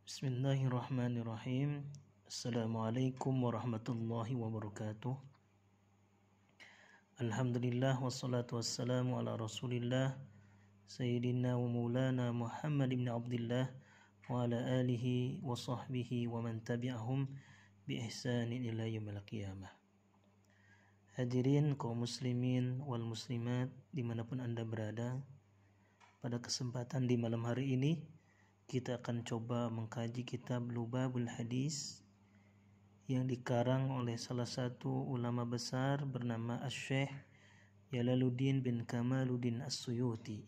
Bismillahirrahmanirrahim. Assalamualaikum warahmatullahi wabarakatuh. Alhamdulillah wassalatu wassalamu ala rasulillah Sayyidina wa maulana Muhammad ibn Abdullah wa ala alihi wa sahbihi wa man tabi'ahum bi ihsanin ila yaumil qiyamah. Hadirin kaum muslimin wal muslimat dimanapun anda berada, pada kesempatan di malam hari ini kita akan coba mengkaji kitab Lubabul Hadis yang dikarang oleh salah satu ulama besar bernama Asy-Syaikh Jalaluddin bin Kamaluddin As-Suyuti.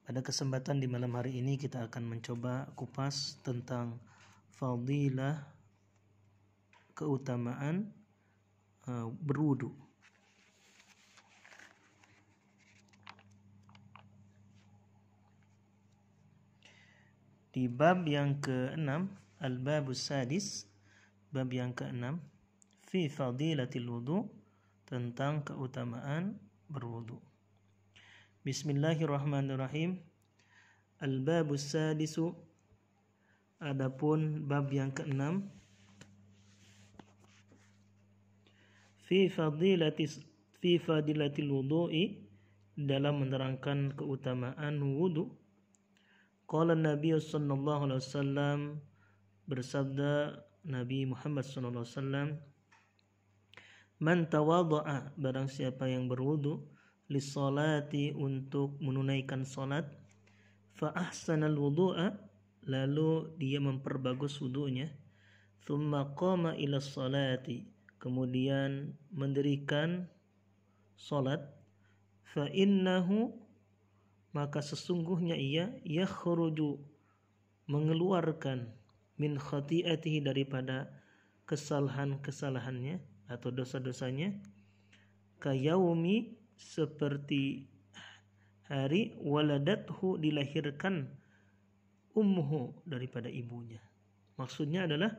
Pada kesempatan di malam hari ini kita akan mencoba kupas tentang fadilah, keutamaan berwudu. Di bab yang ke-6, Al-Babus Sadis, bab yang ke-6, fi fadilatil wudu, tentang keutamaan berwudu. Bismillahirrahmanirrahim. Al-Babus Sadisu, adapun bab yang ke-6, fi fadilatil wudu'i, dalam menerangkan keutamaan wudu. Qala Nabi sallallahu alaihi wasallam, bersabda Nabi Muhammad sallallahu alaihi wasallam, man tawadha'a, barang siapa yang berwudu, lis-salati, untuk menunaikan salat, fa ahsanal wudu'a, lalu dia memperbagus wudunya, thumma qama ila salati, kemudian mendirikan salat, fa innahu, maka sesungguhnya ia yakhruju, mengeluarkan, min khati'atihi, daripada kesalahan-kesalahannya atau dosa-dosanya, kayaumi, seperti hari waladathu, dilahirkan, ummuhu, daripada ibunya. Maksudnya adalah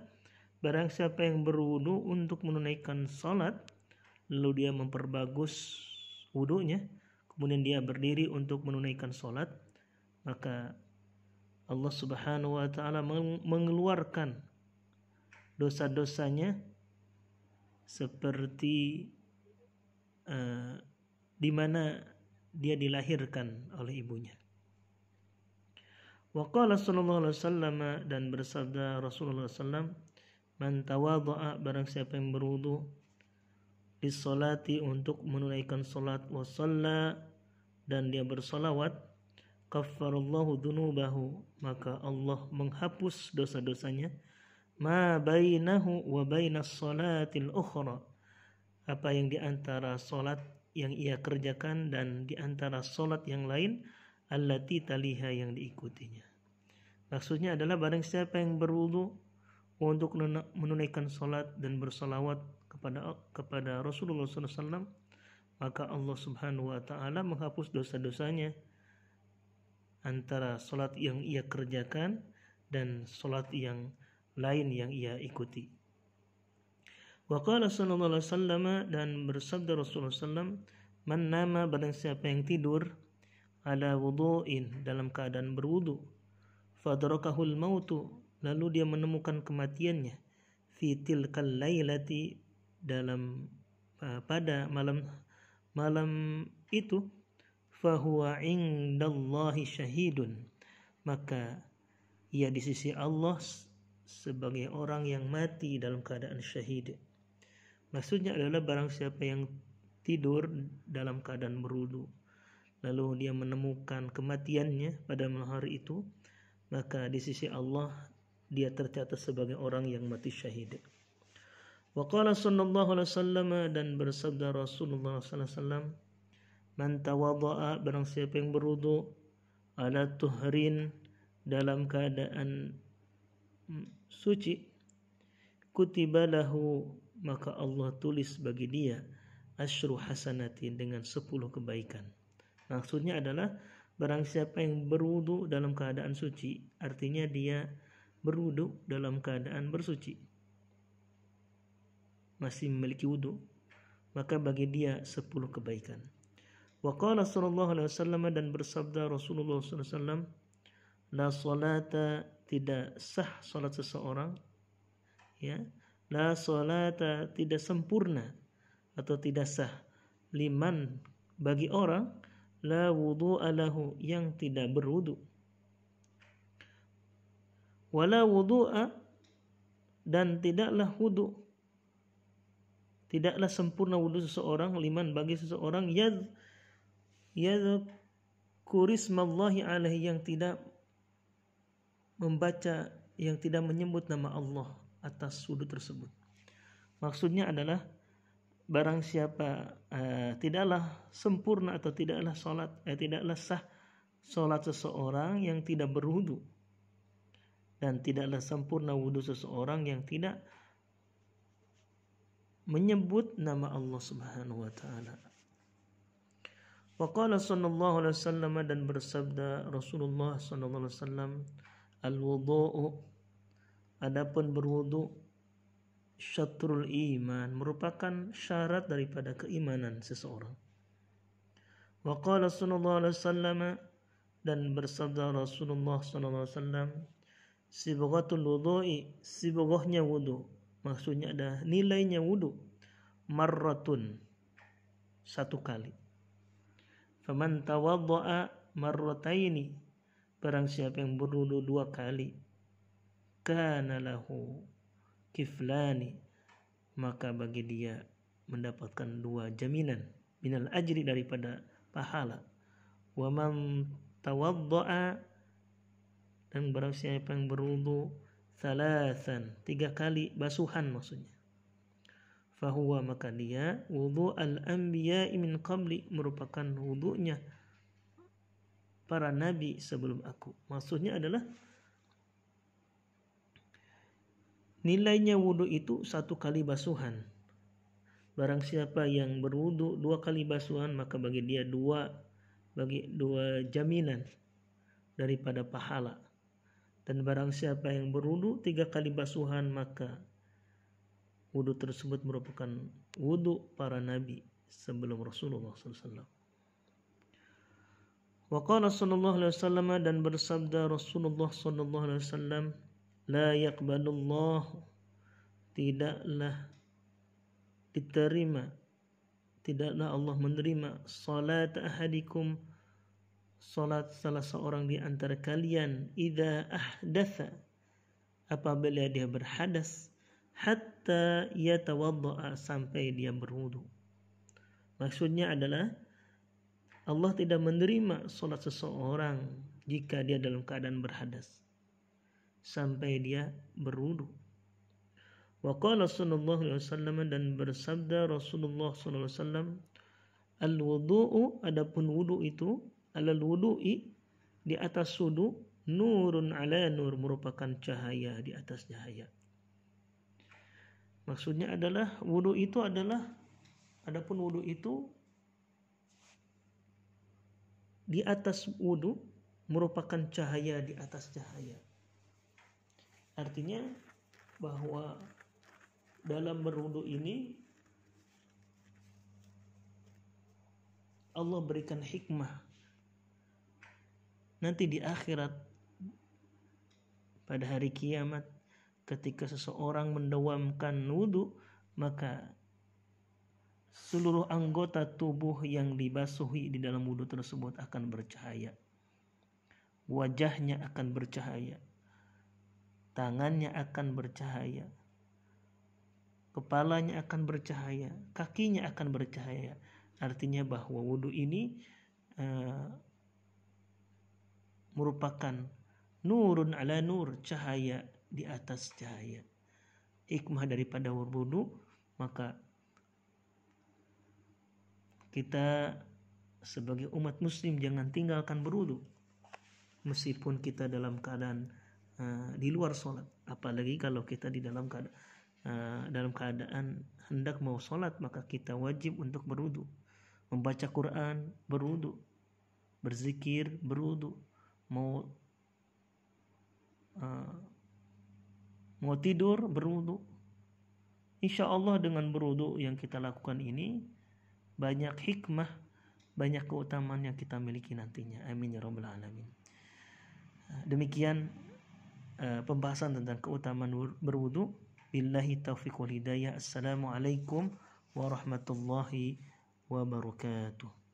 barang siapa yang berwudu untuk menunaikan salat, lalu dia memperbagus wudunya, kemudian dia berdiri untuk menunaikan salat, maka Allah Subhanahu wa taala mengeluarkan dosa-dosanya seperti di mana dia dilahirkan oleh ibunya. Wa qala sallallahu alaihi wasallam, dan bersabda Rasulullah sallallahu, man tawadha'a, barang siapa yang berwudu, lis-salati, untuk menunaikan salat, wa shalla, dan dia bersalawat, kaffarallahu dzunubahu, maka Allah menghapus dosa-dosanya, ma bainahu wa bainas salatil ukhra, apa yang di antara salat yang ia kerjakan dan di antara salat yang lain, allati taliha, yang diikutinya. Maksudnya adalah barang siapa yang berwudu untuk menunaikan salat dan bersalawat kepada Rasulullah SAW, maka Allah Subhanahu wa taala menghapus dosa-dosanya antara salat yang ia kerjakan dan salat yang lain yang ia ikuti. Wa qala sallallahu alaihi wasallam, dan bersabda Rasulullah SAW, man nama, barang siapa yang tidur, ala wudu'in, dalam keadaan berwudu, fadrakahul mautu, lalu dia menemukan kematiannya, fi tilkal lailati, dalam pada malam itu, fahuwa indallahi syahidun, maka ia di sisi Allah sebagai orang yang mati dalam keadaan syahid. Maksudnya adalah barang siapa yang tidur dalam keadaan berwudu, lalu dia menemukan kematiannya pada malam hari itu, maka di sisi Allah dia tercatat sebagai orang yang mati syahid. Wa qala sallallahu alaihi wasallam, dan bersabda Rasulullah sallallahu alaihi wasallam, man tawadha'a, barang siapa yang berwudu, ala tuhrin, dalam keadaan suci, kutiba lahu, maka Allah tulis bagi dia, asyru hasanatin, dengan 10 kebaikan. Maksudnya adalah barang siapa yang berwudu dalam keadaan suci, artinya dia berwudu dalam keadaan bersuci, masih memiliki wudu, maka bagi dia 10 kebaikan. Wa qala sallallahu alaihi wasallam, dan bersabda Rasulullah sallallahu alaihi wasallam, la salata tidak sah salat seseorang, ya. La salata, tidak sempurna atau tidak sah, liman, bagi orang, la wudu'a lahu, yang tidak berwudu. Wala wudu'a, dan tidaklah wudu, tidaklah sempurna wudu seseorang, liman, bagi seseorang, yadhkurismallahi alaihi, yang tidak membaca, yang tidak menyebut nama Allah atas wudu tersebut. Maksudnya adalah barang siapa tidaklah sempurna atau tidaklah sah salat seseorang yang tidak berwudu, dan tidaklah sempurna wudu seseorang yang tidak menyebut nama Allah Subhanahu wa taala. Wa qala sallallahu alaihi wasallam, dan bersabda Rasulullah sallallahu alaihi wasallam, al-wudu'u, adapun berwudu, syatrul iman, merupakan syarat daripada keimanan seseorang. Wa qala sallallahu alaihi wasallam, dan bersabda Rasulullah sallallahu alaihi wasallam, sibghatul wudu'i, sibghahnya wudu, maksudnya ada nilainya wudu, marratun, satu kali. Faman tawadda'a marrataini, barang siapa yang berwudu dua kali, kana lahu kiflani, maka bagi dia mendapatkan dua jaminan, minal ajri, daripada pahala. Wa man tawadda'a, dan barang siapa yang berwudu thalathan, tiga kali basuhan maksudnya, fahuwa, maka dia wudu al-anbiya'i min qabli, merupakan wudunya para nabi sebelum aku. Maksudnya adalah nilainya wudu itu satu kali basuhan. Barang siapa yang berwudu dua kali basuhan, maka bagi dia dua jaminan daripada pahala. Dan barang siapa yang berwudu tiga kali basuhan, maka wudu tersebut merupakan wudu para nabi sebelum Rasulullah SAW. Wa qala sallallahu alaihi wasallam, dan bersabda Rasulullah sallallahu alaihi wasallam, la yaqbalullahu, tidaklah diterima, tidaklah Allah menerima, salat ahadikum, salat salah seorang di antara kalian, idza ahdatha, apabila dia berhadas, hatta yatawadda'a, sampai dia berwudu. Maksudnya adalah Allah tidak menerima salat seseorang jika dia dalam keadaan berhadas sampai dia berwudu. Wa qala sallallahu alaihi wasallam, dan bersabda Rasulullah sallallahu alaihi wasallam, al-wudu'u, adapun wudu itu, alal wudu'i, di atas wudu, nurun ala nur, merupakan cahaya di atas cahaya. Maksudnya adalah wudu itu adalah, adapun wudu itu di atas wudu merupakan cahaya di atas cahaya. Artinya bahwa dalam berwudu ini Allah berikan hikmah. Nanti di akhirat, pada hari kiamat, ketika seseorang mendawamkan wudu, maka seluruh anggota tubuh yang dibasuhi di dalam wudu tersebut akan bercahaya. Wajahnya akan bercahaya, tangannya akan bercahaya, kepalanya akan bercahaya, kakinya akan bercahaya. Artinya bahwa wudu ini merupakan nurun ala nur, cahaya di atas cahaya. Hikmah daripada wudu, maka kita sebagai umat muslim jangan tinggalkan berwudu meskipun kita dalam keadaan di luar sholat. Apalagi kalau kita di dalam keadaan hendak mau sholat, maka kita wajib untuk berwudu. Membaca Quran berwudu, berzikir berwudu, mau tidur berwudu. Insya Allah dengan berwudu yang kita lakukan ini banyak hikmah, banyak keutamaan yang kita miliki nantinya. Amin ya rabbal alamin. Demikian pembahasan tentang keutamaan berwudu. Billahi taufiq wal hidayah. Assalamualaikum warahmatullahi wabarakatuh.